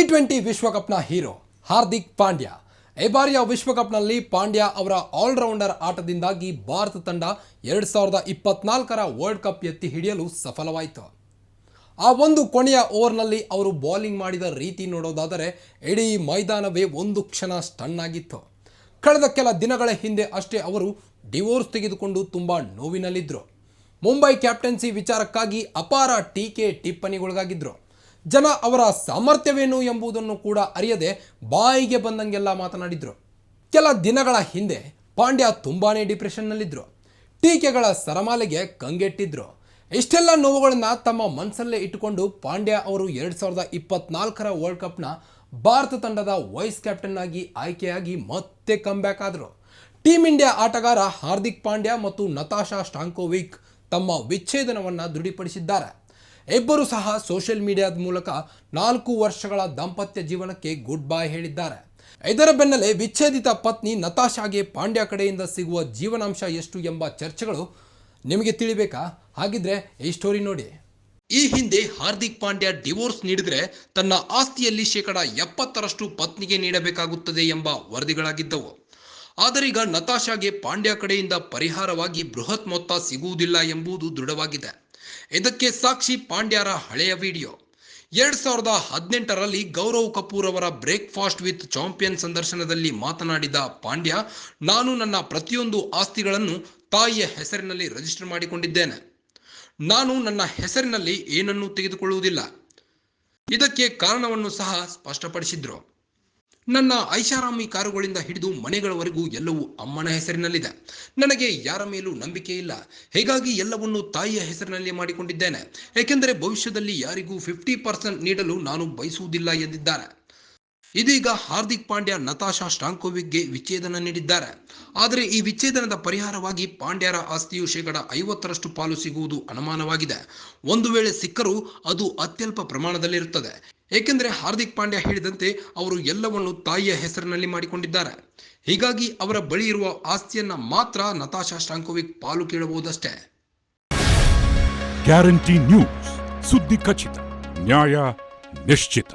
T20 ವಿಶ್ವಕಪ್ನ hero Hardik Pandya. ಈ ಬಾರಿಯ ವಿಶ್ವಕಪ್ನಲ್ಲಿ ಪಾಂಡ್ಯ ಅವರ ಆಲ್ರೌಂಡರ್ ಆಟದಿಂದಾಗಿ ಭಾರತ ತಂಡ 2024ರ ವರ್ಲ್ಡ್ ಕಪ್ ಎತ್ತಿ ಹಿಡಿಯಲು ಸಫಲವಾಯಿತು. ಆ ಒಂದು ಕೊನೆಯ ಓವರ್ನಲ್ಲಿ ಅವರು ಬೌಲಿಂಗ್ ಮಾಡಿದ ರೀತಿ ನೋಡೋದಾದರೆ ಇಡೀ ಮೈದಾನವೇ ಒಂದು ಕ್ಷಣ ಸ್ಟನ್ ಆಗಿತ್ತು. ಕಳೆದ ಕೆಲ ದಿನಗಳ ಹಿಂದೆ ಅಷ್ಟೇ ಅವರು ಡಿವೋರ್ಸ್ ತೆಗೆದುಕೊಂಡು ತುಂಬ ನೋವಿನಲ್ಲಿದ್ದರು. ಮುಂಬೈ ಕ್ಯಾಪ್ಟನ್ಸಿ ವಿಚಾರಕ್ಕಾಗಿ ಅಪಾರ ಟೀಕೆ ಟಿಪ್ಪಣಿಗೊಳಗಾಗಿದ್ದರು. ಜನ ಅವರ ಸಾಮರ್ಥ್ಯವೇನು ಎಂಬುದನ್ನು ಕೂಡ ಅರಿಯದೆ ಬಾಯಿಗೆ ಬಂದಂಗೆಲ್ಲ ಮಾತನಾಡಿದರು. ಕೆಲ ದಿನಗಳ ಹಿಂದೆ ಪಾಂಡ್ಯ ತುಂಬಾನೇ ಡಿಪ್ರೆಷನ್ನಲ್ಲಿದ್ದರು. ಟೀಕೆಗಳ ಸರಮಾಲೆಗೆ ಕಂಗೆಟ್ಟಿದ್ರು. ಇಷ್ಟೆಲ್ಲ ನೋವುಗಳನ್ನು ತಮ್ಮ ಮನಸ್ಸಲ್ಲೇ ಇಟ್ಟುಕೊಂಡು ಪಾಂಡ್ಯ ಅವರು 2024ರ ವರ್ಲ್ಡ್ ಕಪ್ನ ಭಾರತ ತಂಡದ ವೈಸ್ ಕ್ಯಾಪ್ಟನ್ ಆಗಿ ಆಯ್ಕೆಯಾಗಿ ಮತ್ತೆ ಕಮ್ಬ್ಯಾಕ್ ಆದರು. ಟೀಮ್ ಇಂಡಿಯಾ ಆಟಗಾರ ಹಾರ್ದಿಕ್ ಪಾಂಡ್ಯ ಮತ್ತು ನತಾಶಾ ಸ್ಟಾಂಕೋವಿಕ್ ತಮ್ಮ ವಿಚ್ಛೇದನವನ್ನು ದೃಢಪಡಿಸಿದ್ದಾರೆ. ಇಬ್ಬರು ಸಹ ಸೋಷಿಯಲ್ ಮೀಡಿಯಾದ ಮೂಲಕ 4 ವರ್ಷಗಳ ದಾಂಪತ್ಯ ಜೀವನಕ್ಕೆ ಗುಡ್ ಬೈ ಹೇಳಿದ್ದಾರೆ. ಇದರ ಬೆನ್ನಲ್ಲೇ ವಿಚ್ಛೇದಿತ ಪತ್ನಿ ನತಾಶಾಗೆ ಪಾಂಡ್ಯ ಕಡೆಯಿಂದ ಸಿಗುವ ಜೀವನಾಂಶ ಎಷ್ಟು ಎಂಬ ಚರ್ಚೆಗಳು ನಿಮಗೆ ತಿಳಿಬೇಕಾ? ಹಾಗಿದ್ರೆ ಈ ಸ್ಟೋರಿ ನೋಡಿ. ಈ ಹಿಂದೆ ಹಾರ್ದಿಕ್ ಪಾಂಡ್ಯ ಡಿವೋರ್ಸ್ ನೀಡಿದರೆ ತನ್ನ ಆಸ್ತಿಯಲ್ಲಿ 70% ಪತ್ನಿಗೆ ನೀಡಬೇಕಾಗುತ್ತದೆ ಎಂಬ ವರದಿಗಳಾಗಿದ್ದವು. ಆದರೀಗ ನತಾಶಾಗೆ ಪಾಂಡ್ಯ ಕಡೆಯಿಂದ ಪರಿಹಾರವಾಗಿ ಬೃಹತ್ ಮೊತ್ತ ಸಿಗುವುದಿಲ್ಲ ಎಂಬುದು ದೃಢವಾಗಿದೆ. ಇದಕ್ಕೆ ಸಾಕ್ಷಿ ಪಾಂಡ್ಯರ ಹಳೆಯ ವಿಡಿಯೋ. 2018ರಲ್ಲಿ ಗೌರವ್ ಕಪೂರ್ ಅವರ ಬ್ರೇಕ್ಫಾಸ್ಟ್ ವಿತ್ ಚಾಂಪಿಯನ್ ಸಂದರ್ಶನದಲ್ಲಿ ಮಾತನಾಡಿದ ಪಾಂಡ್ಯ, ನಾನು ನನ್ನ ಪ್ರತಿಯೊಂದು ಆಸ್ತಿಗಳನ್ನು ತಾಯಿಯ ಹೆಸರಿನಲ್ಲಿ ರಿಜಿಸ್ಟರ್ ಮಾಡಿಕೊಂಡಿದ್ದೇನೆ. ನಾನು ನನ್ನ ಹೆಸರಿನಲ್ಲಿ ಏನನ್ನೂ ತೆಗೆದುಕೊಳ್ಳುವುದಿಲ್ಲ. ಇದಕ್ಕೆ ಕಾರಣವನ್ನು ಸಹ ಸ್ಪಷ್ಟಪಡಿಸಿದ್ರು. ನನ್ನ ಐಷಾರಾಮಿ ಕಾರುಗಳಿಂದ ಹಿಡಿದು ಮನೆಗಳವರೆಗೂ ಎಲ್ಲವೂ ಅಮ್ಮನ ಹೆಸರಿನಲ್ಲಿದೆ. ನನಗೆ ಯಾರ ಮೇಲೂ ನಂಬಿಕೆ ಇಲ್ಲ. ಹೀಗಾಗಿ ಎಲ್ಲವನ್ನೂ ತಾಯಿಯ ಹೆಸರಿನಲ್ಲಿ ಮಾಡಿಕೊಂಡಿದ್ದೇನೆ. ಏಕೆಂದರೆ ಭವಿಷ್ಯದಲ್ಲಿ ಯಾರಿಗೂ 50% ನೀಡಲು ನಾನು ಬಯಸುವುದಿಲ್ಲ ಎಂದಿದ್ದಾರೆ. ಇದೀಗ ಹಾರ್ದಿಕ್ ಪಾಂಡ್ಯ ನತಾಶಾ ಸ್ಟಾಂಕೋವಿಕ್ಗೆ ವಿಚ್ಛೇದನ ನೀಡಿದ್ದಾರೆ. ಆದರೆ ಈ ವಿಚ್ಛೇದನದ ಪರಿಹಾರವಾಗಿ ಪಾಂಡ್ಯರ ಆಸ್ತಿಯು 50% ಪಾಲು ಸಿಗುವುದು ಅನುಮಾನವಾಗಿದೆ. ಒಂದು ವೇಳೆ ಸಿಕ್ಕರೂ ಅದು ಅತ್ಯಲ್ಪ ಪ್ರಮಾಣದಲ್ಲಿರುತ್ತದೆ. ಏಕೆಂದರೆ ಹಾರ್ದಿಕ್ ಪಾಂಡ್ಯ ಹೇಳಿದಂತೆ ಅವರು ಎಲ್ಲವನ್ನು ತಾಯಿಯ ಹೆಸರಿನಲ್ಲಿ ಮಾಡಿಕೊಂಡಿದ್ದಾರೆ. ಹೀಗಾಗಿ ಅವರ ಬಳಿ ಇರುವ ಆಸ್ತಿಯನ್ನ ಮಾತ್ರ ನತಾಶಾ ಸ್ಟಾಂಕೋವಿಕ್ ಪಾಲು ಕೇಳಬಹುದಷ್ಟೇ. ಗ್ಯಾರಂಟಿ ನ್ಯೂಸ್, ಸುದ್ದಿ ಖಚಿತ, ನ್ಯಾಯ ನಿಶ್ಚಿತ.